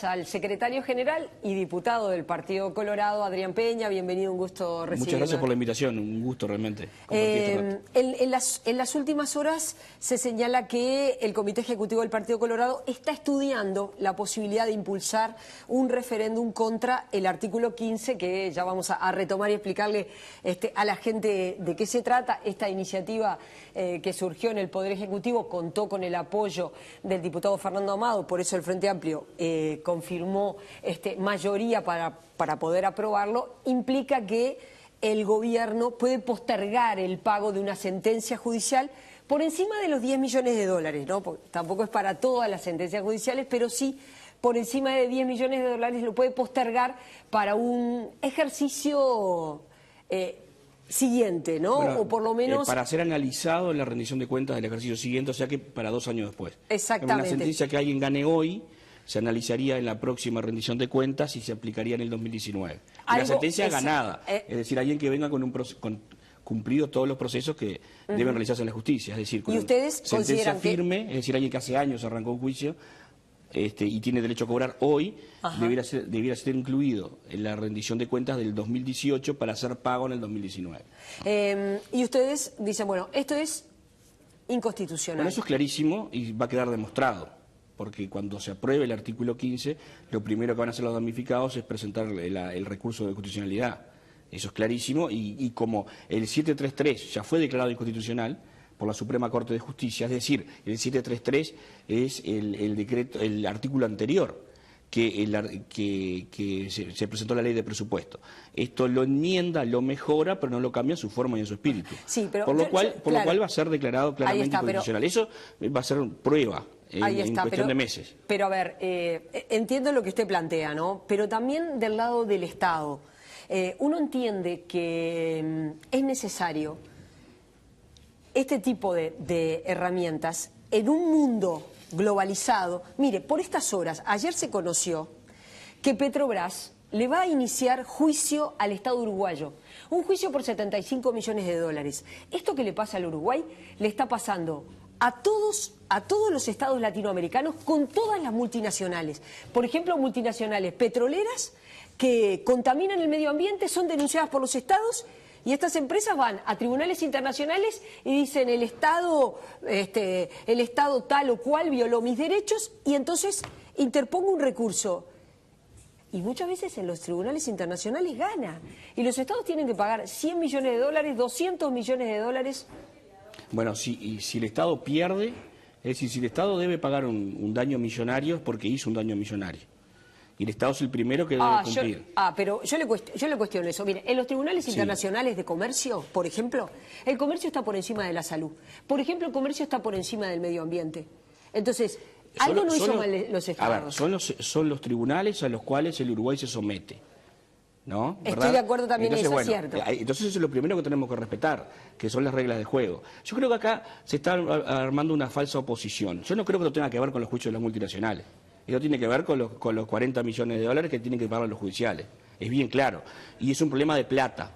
además al secretario general y diputado del Partido Colorado, Adrián Peña. Bienvenido, un gusto recibirlo. Muchas gracias por la invitación, un gusto realmente compartir en las últimas horas se señala que el Comité Ejecutivo del Partido Colorado está estudiando la posibilidad de impulsar un referéndum contra el artículo 15, que ya vamos a retomar y explicarle a la gente de qué se trata. Esta iniciativa que surgió en el Poder Ejecutivo contó con el apoyo del diputado Fernando Amado, por eso el Frente Amplio confirmó mayoría para poder aprobarlo. Implica que el gobierno puede postergar el pago de una sentencia judicial por encima de los 10 millones de dólares, ¿no? Porque tampoco es para todas las sentencias judiciales, pero sí por encima de 10 millones de dólares lo puede postergar para un ejercicio siguiente, ¿no? Bueno, o por lo menos para ser analizado en la rendición de cuentas del ejercicio siguiente, o sea que para 2 años después. Exactamente. Una sentencia que alguien gane hoy se analizaría en la próxima rendición de cuentas y se aplicaría en el 2019. Una sentencia ganada, es decir, alguien que venga con cumplido todos los procesos que deben realizarse en la justicia, es decir, con sentencia firme, es decir, alguien que hace años arrancó un juicio y tiene derecho a cobrar hoy, debiera ser incluido en la rendición de cuentas del 2018 para hacer pago en el 2019. Y ustedes dicen, bueno, esto es inconstitucional. Bueno, eso es clarísimo y va a quedar demostrado, porque cuando se apruebe el artículo 15, lo primero que van a hacer los damnificados es presentar el recurso de constitucionalidad. Eso es clarísimo, y como el 733 ya fue declarado inconstitucional por la Suprema Corte de Justicia, es decir, el 733 es el artículo anterior que se presentó la ley de presupuesto. Esto lo enmienda, lo mejora, pero no lo cambia en su forma y en su espíritu. Sí, pero por lo cual va a ser declarado claramente inconstitucional. Eso va a ser prueba en cuestión de meses. Pero a ver, entiendo lo que usted plantea, ¿no? Pero también del lado del Estado, uno entiende que es necesario este tipo de herramientas en un mundo globalizado. Mire, por estas horas, ayer se conoció que Petrobras le va a iniciar juicio al Estado uruguayo, un juicio por 75 millones de dólares. Esto que le pasa al Uruguay le está pasando a todos los estados latinoamericanos con todas las multinacionales. Por ejemplo, multinacionales petroleras que contaminan el medio ambiente, son denunciadas por los estados. Y estas empresas van a tribunales internacionales y dicen el Estado tal o cual violó mis derechos, y entonces interpongo un recurso. Y muchas veces en los tribunales internacionales gana. Y los estados tienen que pagar 100 millones de dólares, 200 millones de dólares. Bueno, si el Estado pierde, es decir, si el Estado debe pagar un daño millonario es porque hizo un daño millonario. Y el Estado es el primero que debe cumplir. Pero yo le cuestiono eso. Mire, en los tribunales internacionales de comercio, por ejemplo, el comercio está por encima de la salud. Por ejemplo, el comercio está por encima del medio ambiente. Entonces, algo no hizo mal los estados. A ver, son los tribunales a los cuales el Uruguay se somete, ¿no? Estoy de acuerdo también en eso, es cierto. Entonces eso es lo primero que tenemos que respetar, que son las reglas de juego. Yo creo que acá se está armando una falsa oposición. Yo no creo que esto tenga que ver con los juicios de las multinacionales. Eso tiene que ver con los 40 millones de dólares que tienen que pagar los judiciales. Es bien claro. Y es un problema de plata.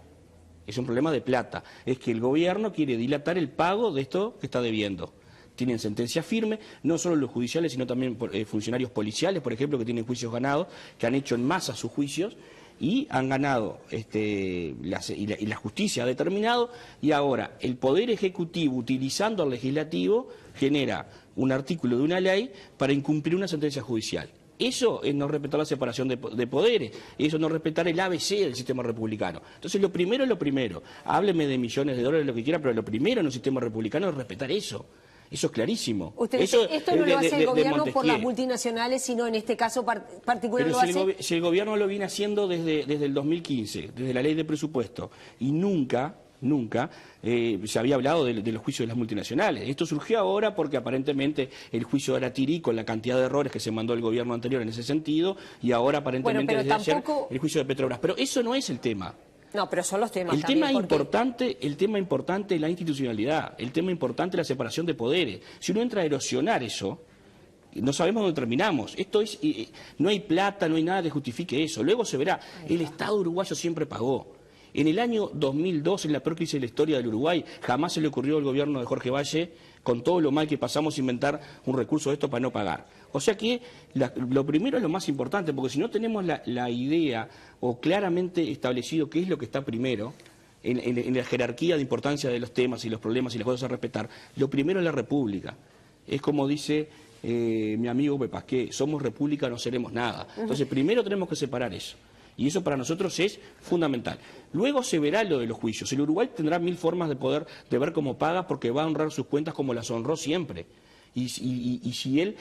Es un problema de plata. Es que el gobierno quiere dilatar el pago de esto que está debiendo. Tienen sentencia firme, no solo los judiciales, sino también funcionarios policiales, por ejemplo, que tienen juicios ganados, que han hecho en masa sus juicios y han ganado, y la justicia ha determinado, y ahora el Poder Ejecutivo, utilizando al Legislativo, genera un artículo de una ley para incumplir una sentencia judicial. Eso es no respetar la separación de poderes, eso es no respetar el ABC del sistema republicano. Entonces lo primero es lo primero. Hábleme de millones de dólares, lo que quiera, pero lo primero en un sistema republicano es respetar eso. Eso es clarísimo. Usted dice, esto no lo hace el gobierno por las multinacionales, sino en este caso particular lo hace. Si el gobierno lo viene haciendo desde el 2015, desde la ley de presupuesto, y nunca se había hablado de los juicios de las multinacionales. Esto surgió ahora porque aparentemente el juicio de Aratirí, con la cantidad de errores que se mandó el gobierno anterior en ese sentido, y ahora aparentemente desde ayer el juicio de Petrobras. Pero eso no es el tema. No, pero son los temas. El tema importante es la institucionalidad, el tema importante es la separación de poderes. Si uno entra a erosionar eso, no sabemos dónde terminamos. Esto es, no hay plata, no hay nada que justifique eso. Luego se verá, el Estado uruguayo siempre pagó. En el año 2002, en la peor crisis de la historia del Uruguay, jamás se le ocurrió al gobierno de Jorge Valle con todo lo mal que pasamos, inventar un recurso de esto para no pagar. O sea que lo primero es lo más importante, porque si no tenemos la idea o claramente establecido qué es lo que está primero, en la jerarquía de importancia de los temas y los problemas y las cosas a respetar, lo primero es la república. Es como dice mi amigo Pepasqué, somos república, no seremos nada. Entonces primero tenemos que separar eso. Y eso para nosotros es fundamental. Luego se verá lo de los juicios. El Uruguay tendrá 1000 formas de ver cómo paga, porque va a honrar sus cuentas como las honró siempre. Y si el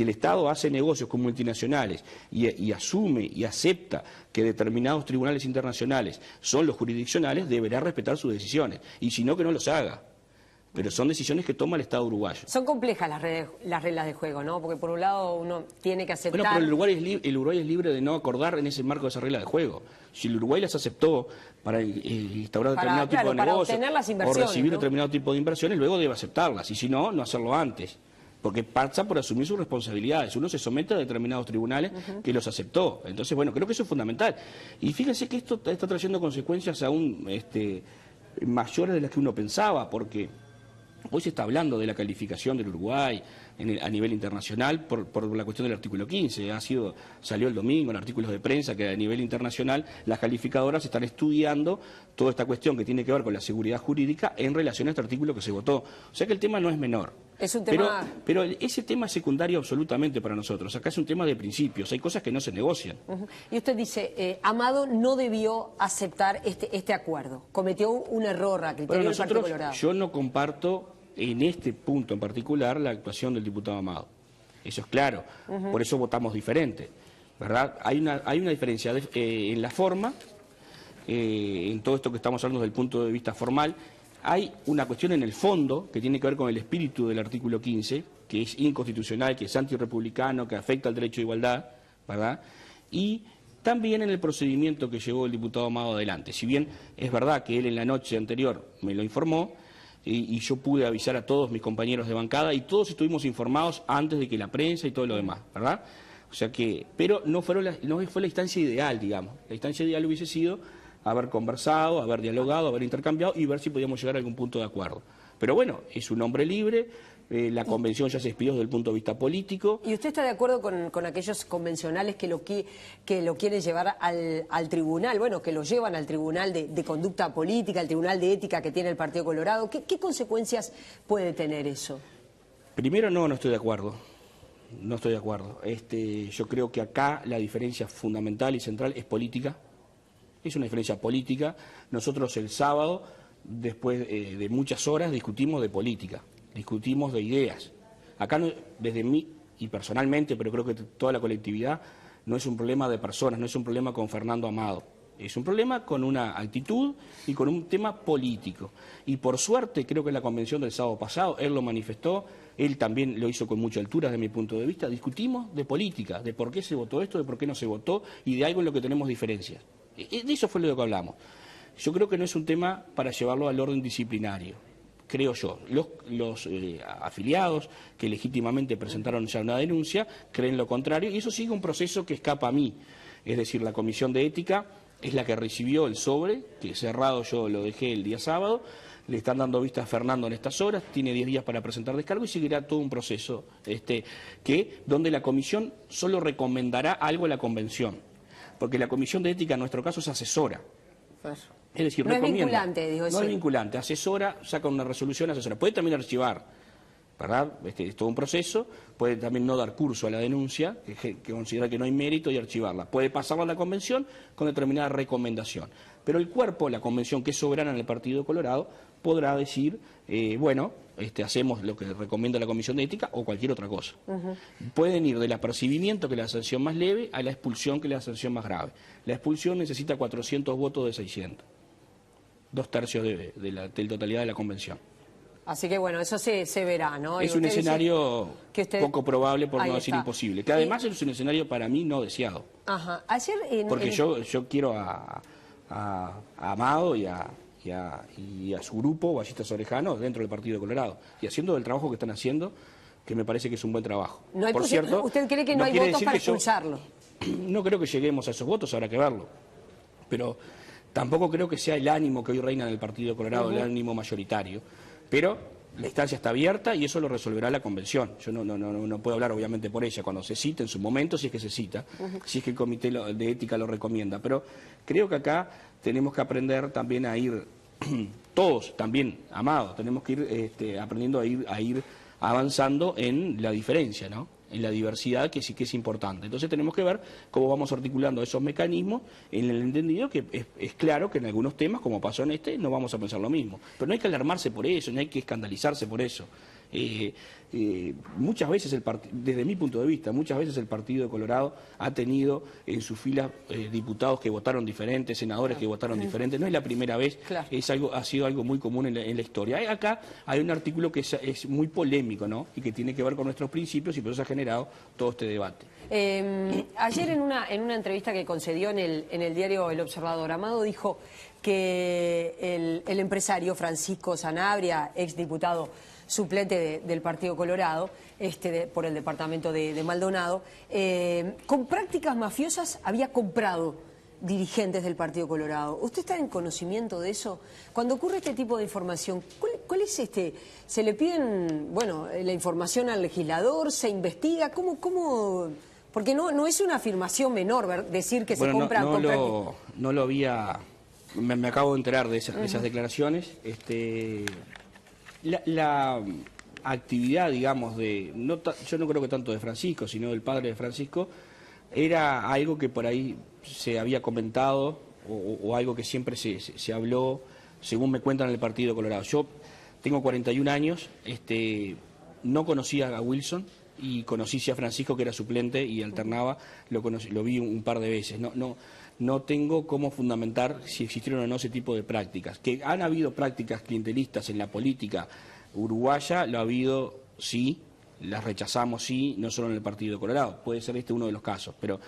Estado hace negocios con multinacionales y asume y acepta que determinados tribunales internacionales son los jurisdiccionales, deberá respetar sus decisiones. Y si no, que no los haga. Pero son decisiones que toma el Estado uruguayo. Son complejas las reglas de juego, ¿no? Porque por un lado uno tiene que aceptar... Bueno, pero el Uruguay es libre de no acordar en ese marco de esa regla de juego. Si el Uruguay las aceptó para instaurar determinado tipo de negocio o recibir determinado tipo de inversiones, luego debe aceptarlas. Y si no, no hacerlo antes. Porque pasa por asumir sus responsabilidades. Uno se somete a determinados tribunales que los aceptó. Entonces, bueno, creo que eso es fundamental. Y fíjense que esto está trayendo consecuencias aún mayores de las que uno pensaba, porque hoy se está hablando de la calificación del Uruguay a nivel internacional por la cuestión del artículo 15. Salió el domingo en artículos de prensa que a nivel internacional las calificadoras están estudiando toda esta cuestión que tiene que ver con la seguridad jurídica en relación a este artículo que se votó. O sea que el tema no es menor. Es un tema... pero ese tema es secundario absolutamente para nosotros. Acá es un tema de principios. Hay cosas que no se negocian. Y usted dice, Amado no debió aceptar este acuerdo. Cometió un error a criterio del Partido Colorado. Yo no comparto en este punto en particular la actuación del diputado Amado. Eso es claro. Por eso votamos diferente, ¿verdad? Hay una diferencia en la forma, en todo esto que estamos hablando desde el punto de vista formal. Hay una cuestión en el fondo que tiene que ver con el espíritu del artículo 15, que es inconstitucional, que es antirrepublicano, que afecta al derecho de igualdad, ¿verdad? Y también en el procedimiento que llevó el diputado Amado adelante. Si bien es verdad que él en la noche anterior me lo informó, y yo pude avisar a todos mis compañeros de bancada, y todos estuvimos informados antes de que la prensa y todo lo demás, ¿verdad? O sea que, pero no fue la instancia ideal, digamos. La instancia ideal hubiese sido haber conversado, haber dialogado, haber intercambiado y ver si podíamos llegar a algún punto de acuerdo. Pero bueno, es un hombre libre, la convención ya se despidió desde el punto de vista político. ¿Y usted está de acuerdo con aquellos convencionales que lo quieren llevar al tribunal, bueno, que lo llevan al tribunal de conducta política, al tribunal de ética que tiene el Partido Colorado? ¿Qué consecuencias puede tener eso? Primero, no estoy de acuerdo. No estoy de acuerdo. Yo creo que acá la diferencia fundamental y central es política. Es una diferencia política. Nosotros el sábado, después de muchas horas, discutimos de política, discutimos de ideas. Acá, desde mí y personalmente, pero creo que toda la colectividad, no es un problema de personas, no es un problema con Fernando Amado. Es un problema con una actitud y con un tema político. Y por suerte, creo que en la convención del sábado pasado, él lo manifestó, él también lo hizo con mucha altura desde mi punto de vista, discutimos de política, de por qué se votó esto, de por qué no se votó y de algo en lo que tenemos diferencias. De eso fue lo que hablamos. Yo creo que no es un tema para llevarlo al orden disciplinario, creo yo. Los afiliados que legítimamente presentaron ya una denuncia creen lo contrario y eso sigue un proceso que escapa a mí. Es decir, la Comisión de Ética es la que recibió el sobre, que cerrado yo lo dejé el día sábado, le están dando vista a Fernando en estas horas, tiene 10 días para presentar descargo y seguirá todo un proceso donde la Comisión solo recomendará algo a la Convención, porque la Comisión de Ética en nuestro caso es asesora. Es decir, no recomienda. Es vinculante, digo. No es vinculante, asesora, saca una resolución, asesora. Puede también archivar, ¿verdad? Es todo un proceso. Puede también no dar curso a la denuncia, que considera que no hay mérito, y archivarla. Puede pasarla a la Convención con determinada recomendación. Pero el cuerpo, la Convención, que es soberana en el Partido Colorado, podrá decir, hacemos lo que recomienda la Comisión de Ética o cualquier otra cosa. Pueden ir del apercibimiento, que es la sanción más leve, a la expulsión, que es la sanción más grave. La expulsión necesita 400 votos de 600. 2/3 de la totalidad de la Convención. Así que bueno, eso se verá, ¿no? Es un escenario poco probable, por no decir imposible. Que además es un escenario para mí no deseado. Ajá. Ayer porque yo quiero a Amado y a su grupo, Ballistas Orejanos, dentro del Partido Colorado. Y haciendo el trabajo que están haciendo, que me parece que es un buen trabajo. No hay por cierto, ¿usted cree que no hay votos para expulsarlo? No creo que lleguemos a esos votos, habrá que verlo. Pero tampoco creo que sea el ánimo que hoy reina en el Partido Colorado, el ánimo mayoritario. Pero La instancia está abierta y eso lo resolverá la convención. Yo no puedo hablar obviamente por ella, cuando se cita en su momento, si es que se cita, si es que el comité de ética lo recomienda. Pero creo que acá tenemos que aprender también a ir, todos también, Amado, tenemos que ir aprendiendo a ir avanzando en la diferencia, ¿no? En la diversidad, que sí que es importante. Entonces tenemos que ver cómo vamos articulando esos mecanismos en el entendido que es claro que en algunos temas, como pasó en no vamos a pensar lo mismo. Pero no hay que alarmarse por eso, no hay que escandalizarse por eso. Muchas veces, desde mi punto de vista, muchas veces el Partido de Colorado ha tenido en sus filas diputados que votaron diferentes, senadores que votaron diferentes. No es la primera vez, ha sido algo muy común en la historia. Acá hay un artículo que es muy polémico, ¿no? Y que tiene que ver con nuestros principios y por eso ha generado todo este debate. Ayer en una entrevista que concedió en el diario El Observador, Amado dijo que el empresario Francisco Sanabria, exdiputado suplente del Partido Colorado, por el departamento de Maldonado, con prácticas mafiosas había comprado dirigentes del Partido Colorado. ¿Usted está en conocimiento de eso? Cuando ocurre este tipo de información, ¿cuál es ¿Se le piden, bueno, la información al legislador? ¿Se investiga? ¿Cómo? Porque no es una afirmación menor decir que se compran... No lo había... Me acabo de enterar de esas declaraciones. La actividad, digamos, yo no creo que tanto de Francisco, sino del padre de Francisco, era algo que por ahí se había comentado o algo que siempre se habló, según me cuentan en el Partido Colorado. Yo tengo 41 años, no conocía a Wilson y conocí a Francisco, que era suplente y alternaba, lo vi un par de veces. No tengo cómo fundamentar si existieron o no ese tipo de prácticas. Que han habido prácticas clientelistas en la política uruguaya, lo ha habido, sí, las rechazamos, sí, no solo en el Partido Colorado. Puede ser uno de los casos, pero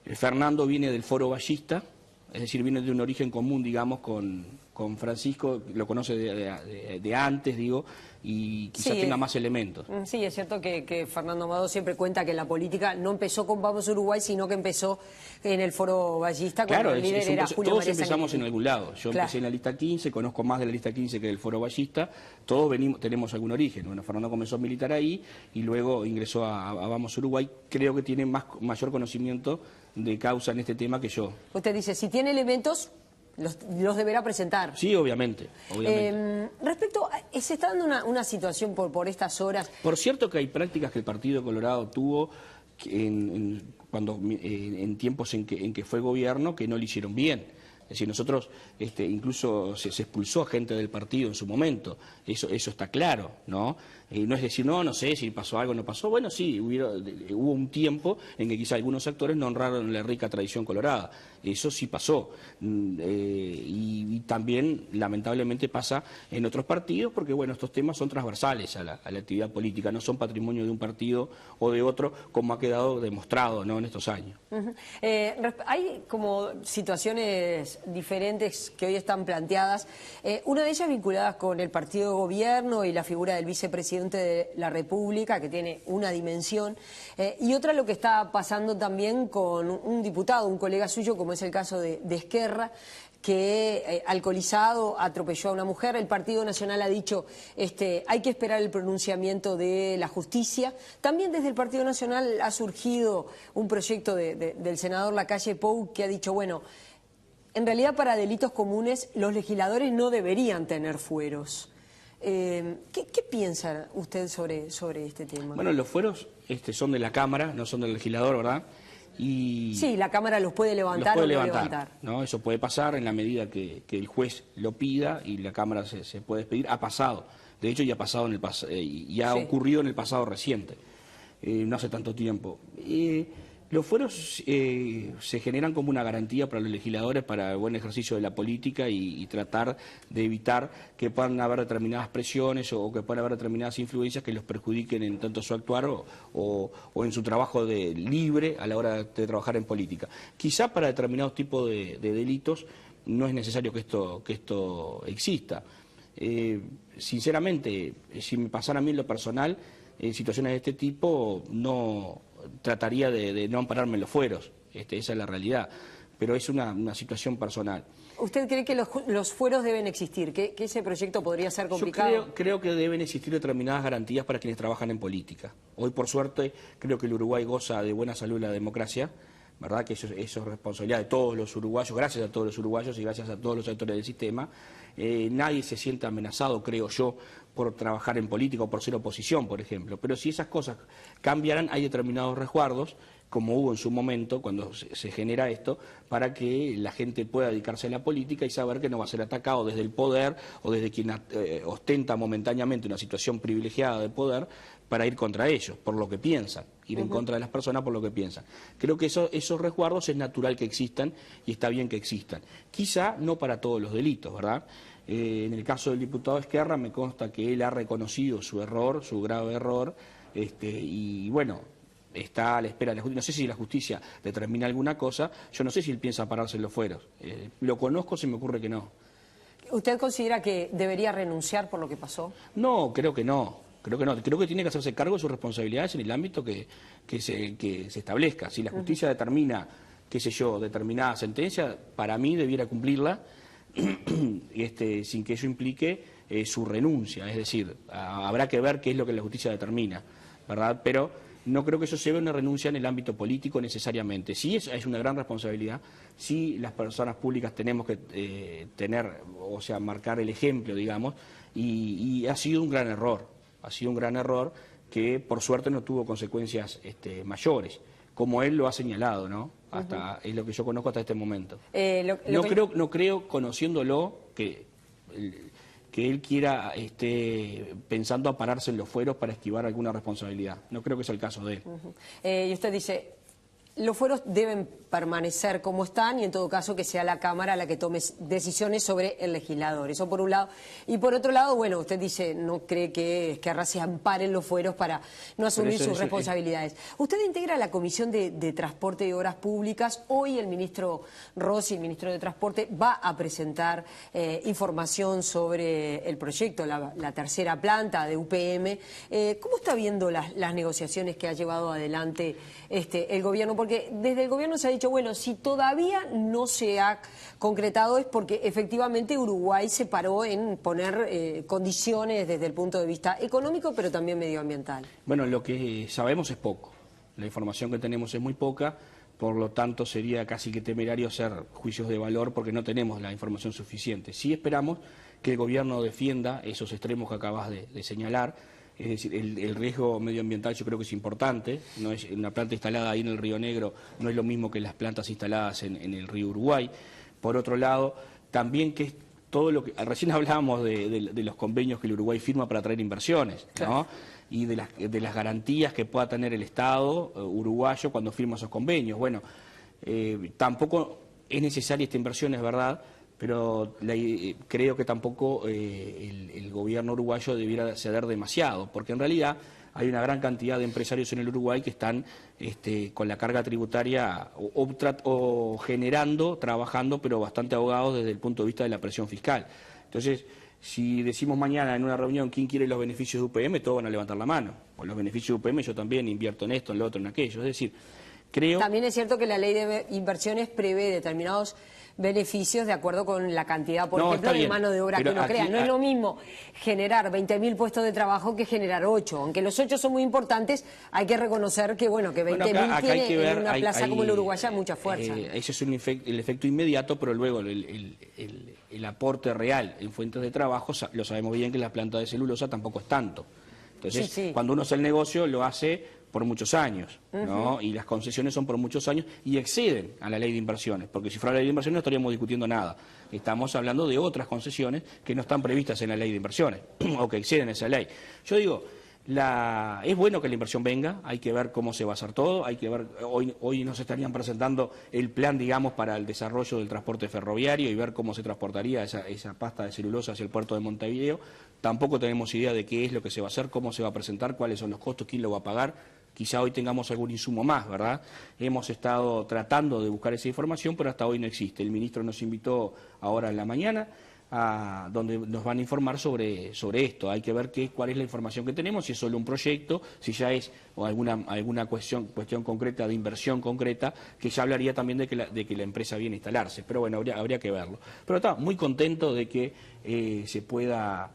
Fernando viene del Foro Ballista, es decir, viene de un origen común, digamos, con Francisco, lo conoce de antes, digo, y quizás tenga más elementos. Sí, es cierto que Fernando Amado siempre cuenta que la política no empezó con Vamos Uruguay, sino que empezó en el Foro Ballista, cuando el líder era Julio todos María empezamos Sanguinetti. en algún lado. Yo empecé en la lista 15, conozco más de la lista 15 que del Foro Ballista, todos tenemos algún origen. Bueno, Fernando comenzó a militar ahí y luego ingresó a Vamos Uruguay. Creo que tiene mayor conocimiento de causa en este tema que yo. Usted dice, si tiene elementos, los deberá presentar. Sí, obviamente. Respecto, se está dando una situación por estas horas. Por cierto que hay prácticas que el Partido Colorado tuvo en tiempos en que fue gobierno que no le hicieron bien. Es decir, nosotros incluso se expulsó a gente del partido en su momento, eso está claro, ¿no? No es decir, no sé si pasó algo o no pasó. Bueno, sí, hubo un tiempo en que quizá algunos actores no honraron la rica tradición colorada, eso sí pasó. Y también, lamentablemente, pasa en otros partidos, porque bueno, estos temas son transversales a la actividad política, no son patrimonio de un partido o de otro, como ha quedado demostrado, ¿no?, en estos años. Hay como situaciones diferentes que hoy están planteadas, una de ellas vinculada con el partido de gobierno y la figura del vicepresidente de la República, que tiene una dimensión, y otra lo que está pasando también con un diputado, un colega suyo, como es el caso de Esquerra, que alcoholizado atropelló a una mujer. El Partido Nacional ha dicho hay que esperar el pronunciamiento de la justicia. También desde el Partido Nacional ha surgido un proyecto del senador Lacalle Pou, que ha dicho, bueno, en realidad para delitos comunes los legisladores no deberían tener fueros. ¿Qué piensa usted sobre este tema? Bueno, los fueros son de la Cámara, no son del legislador, ¿verdad? Sí, la Cámara los puede levantar o no levantar. ¿No? Eso puede pasar en la medida que el juez lo pida y la Cámara se puede despedir. Ha pasado, de hecho ya ha pasado ya ha ocurrido en el pasado reciente, no hace tanto tiempo. Los fueros se generan como una garantía para los legisladores para el buen ejercicio de la política y tratar de evitar que puedan haber determinadas presiones o que puedan haber determinadas influencias que los perjudiquen en tanto su actuar o en su trabajo libre a la hora de trabajar en política. Quizá para determinados tipos de delitos no es necesario que esto exista. Sinceramente, si me pasara a mí en lo personal, en situaciones de este tipo trataría de no ampararme en los fueros, esa es la realidad. pero es una situación personal. ¿Usted cree que los fueros deben existir? ¿Que ese proyecto podría ser complicado? Yo creo que deben existir determinadas garantías para quienes trabajan en política. Hoy, por suerte, creo que el Uruguay goza de buena salud en la democracia, ¿verdad? Que eso es responsabilidad de todos los uruguayos, gracias a todos los uruguayos y gracias a todos los actores del sistema. Nadie se siente amenazado, creo yo, por trabajar en política o por ser oposición, por ejemplo. Pero si esas cosas cambiaran, hay determinados resguardos, como hubo en su momento cuando se genera esto, para que la gente pueda dedicarse a la política y saber que no va a ser atacado desde el poder o desde quien ostenta momentáneamente una situación privilegiada de poder para ir contra ellos, por lo que piensan, ir en contra de las personas por lo que piensan. Creo que esos resguardos es natural que existan y está bien que existan. Quizá no para todos los delitos, ¿verdad? En el caso del diputado Ezquerra me consta que él ha reconocido su error, su grave error, y bueno, está a la espera de la justicia. No sé si la justicia determina alguna cosa, yo no sé si él piensa pararse en los fueros. Lo conozco, se me ocurre que no. ¿Usted considera que debería renunciar por lo que pasó? No, creo que no. Creo que tiene que hacerse cargo de sus responsabilidades en el ámbito que se establezca. Si la justicia determina, qué sé yo, determinada sentencia, para mí debiera cumplirla sin que eso implique su renuncia. Es decir, habrá que ver qué es lo que la justicia determina, ¿verdad? Pero no creo que eso lleve a una renuncia en el ámbito político necesariamente. Sí es una gran responsabilidad, sí las personas públicas tenemos que marcar el ejemplo, digamos, y ha sido un gran error. Ha sido un gran error que por suerte no tuvo consecuencias mayores, como él lo ha señalado, ¿no? Hasta es lo que yo conozco hasta este momento. No creo, conociéndolo, que él quiera pensando a pararse en los fueros para esquivar alguna responsabilidad. No creo que sea el caso de él. Y usted dice, los fueros deben permanecer como están y en todo caso que sea la Cámara la que tome decisiones sobre el legislador. Eso por un lado. Y por otro lado, bueno, usted dice, no cree que Ezquerra se ampare en los fueros para no asumir sus responsabilidades. Usted integra la Comisión de Transporte y Obras Públicas. Hoy el ministro Rossi, el ministro de Transporte, va a presentar información sobre el proyecto, la tercera planta de UPM. ¿Cómo está viendo las negociaciones que ha llevado adelante el gobierno? Porque desde el gobierno se ha dicho, bueno, si todavía no se ha concretado es porque efectivamente Uruguay se paró en poner condiciones desde el punto de vista económico, pero también medioambiental. Bueno, lo que sabemos es poco. La información que tenemos es muy poca, por lo tanto sería casi que temerario hacer juicios de valor porque no tenemos la información suficiente. Sí esperamos que el gobierno defienda esos extremos que acabas de señalar. Es decir, el riesgo medioambiental yo creo que es importante. No es una planta instalada ahí en el Río Negro, no es lo mismo que las plantas instaladas en el río Uruguay. Por otro lado, también que todo lo que recién hablábamos de los convenios que el Uruguay firma para atraer inversiones, ¿no? Claro. Y de las garantías que pueda tener el Estado uruguayo cuando firma esos convenios. Bueno, tampoco es necesaria esta inversión, es verdad, pero creo que tampoco el gobierno uruguayo debiera ceder demasiado, porque en realidad hay una gran cantidad de empresarios en el Uruguay que están con la carga tributaria o generando, trabajando, pero bastante ahogados desde el punto de vista de la presión fiscal. Entonces, si decimos mañana en una reunión quién quiere los beneficios de UPM, todos van a levantar la mano. Por los beneficios de UPM yo también invierto en esto, en lo otro, en aquello. Es decir, creo... También es cierto que la ley de inversiones prevé determinados beneficios de acuerdo con la cantidad, por ejemplo, de mano de obra que uno crea. No es lo mismo generar 20.000 puestos de trabajo que generar 8. Aunque los 8 son muy importantes, hay que reconocer que, bueno, que 20.000 tiene en una plaza como el Uruguaya mucha fuerza. Ese es el efecto inmediato, pero luego el aporte real en fuentes de trabajo, lo sabemos bien que la planta de celulosa tampoco es tanto. Entonces, cuando uno hace el negocio, lo hace por muchos años, ¿no? Y las concesiones son por muchos años y exceden a la ley de inversiones, porque si fuera la ley de inversiones no estaríamos discutiendo nada. Estamos hablando de otras concesiones que no están previstas en la ley de inversiones o que exceden esa ley. Yo digo, es bueno que la inversión venga, hay que ver cómo se va a hacer todo, hay que ver, hoy nos estarían presentando el plan, digamos, para el desarrollo del transporte ferroviario y ver cómo se transportaría esa pasta de celulosa hacia el puerto de Montevideo. Tampoco tenemos idea de qué es lo que se va a hacer, cómo se va a presentar, cuáles son los costos, quién lo va a pagar. Quizá hoy tengamos algún insumo más, ¿verdad? Hemos estado tratando de buscar esa información, pero hasta hoy no existe. El ministro nos invitó ahora en la mañana donde nos van a informar sobre esto. Hay que ver cuál es la información que tenemos, si es solo un proyecto, si ya es o alguna cuestión concreta de inversión concreta, que ya hablaría también de que la empresa viene a instalarse. Pero bueno, habría que verlo. Pero está muy contento de que se pueda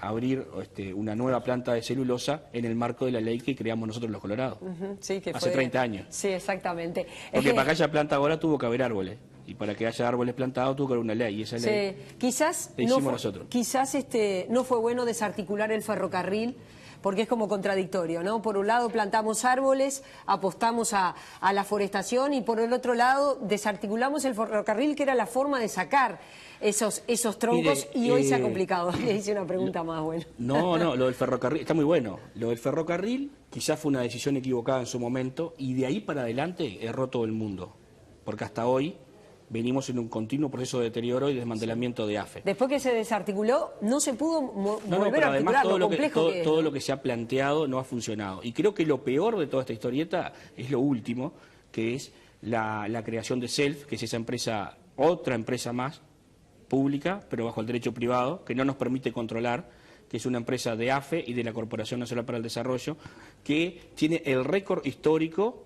abrir una nueva planta de celulosa en el marco de la ley que creamos nosotros los colorados. Sí, que hace 30 años. Sí, exactamente. Porque para que haya planta ahora tuvo que haber árboles. Y para que haya árboles plantados tuvo que haber una ley. Y esa ley quizás la hicimos nosotros. Quizás no fue bueno desarticular el ferrocarril, porque es como contradictorio, ¿no? Por un lado plantamos árboles, apostamos a la forestación, y por el otro lado desarticulamos el ferrocarril, que era la forma de sacar esos troncos. Mire, y hoy se ha complicado. Le hice una pregunta más buena. No, lo del ferrocarril está muy bueno. Lo del ferrocarril quizás fue una decisión equivocada en su momento, y de ahí para adelante erró todo el mundo, porque hasta hoy venimos en un continuo proceso de deterioro y desmantelamiento de AFE. Después que se desarticuló, no se pudo volver a articular, todo lo que se ha planteado no ha funcionado. Y creo que lo peor de toda esta historieta es lo último, que es la creación de SELF, que es esa empresa, otra empresa más, pública, pero bajo el derecho privado, que no nos permite controlar, que es una empresa de AFE y de la Corporación Nacional para el Desarrollo, que tiene el récord histórico,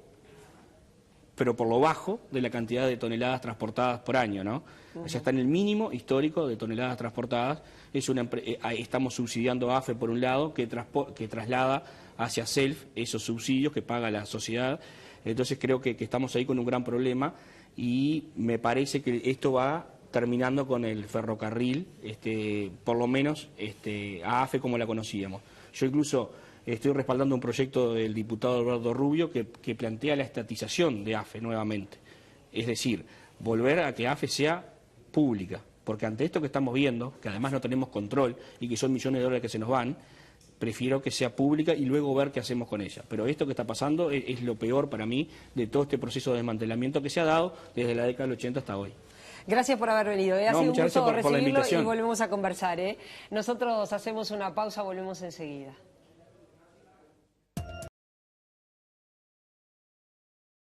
pero por lo bajo, de la cantidad de toneladas transportadas por año, ¿no? O sea, está en el mínimo histórico de toneladas transportadas. Estamos subsidiando a AFE por un lado, que traslada hacia SELF esos subsidios que paga la sociedad. Entonces creo que estamos ahí con un gran problema, y me parece que esto va terminando con el ferrocarril, por lo menos a AFE como la conocíamos. Yo incluso estoy respaldando un proyecto del diputado Alberto Rubio que plantea la estatización de AFE nuevamente. Es decir, volver a que AFE sea pública, porque ante esto que estamos viendo, que además no tenemos control y que son millones de dólares que se nos van, prefiero que sea pública y luego ver qué hacemos con ella. Pero esto que está pasando es lo peor para mí de todo este proceso de desmantelamiento que se ha dado desde la década del 80 hasta hoy. Gracias por haber venido. Ha sido un gusto recibirlo, por la invitación. Y volvemos a conversar. Nosotros hacemos una pausa, volvemos enseguida.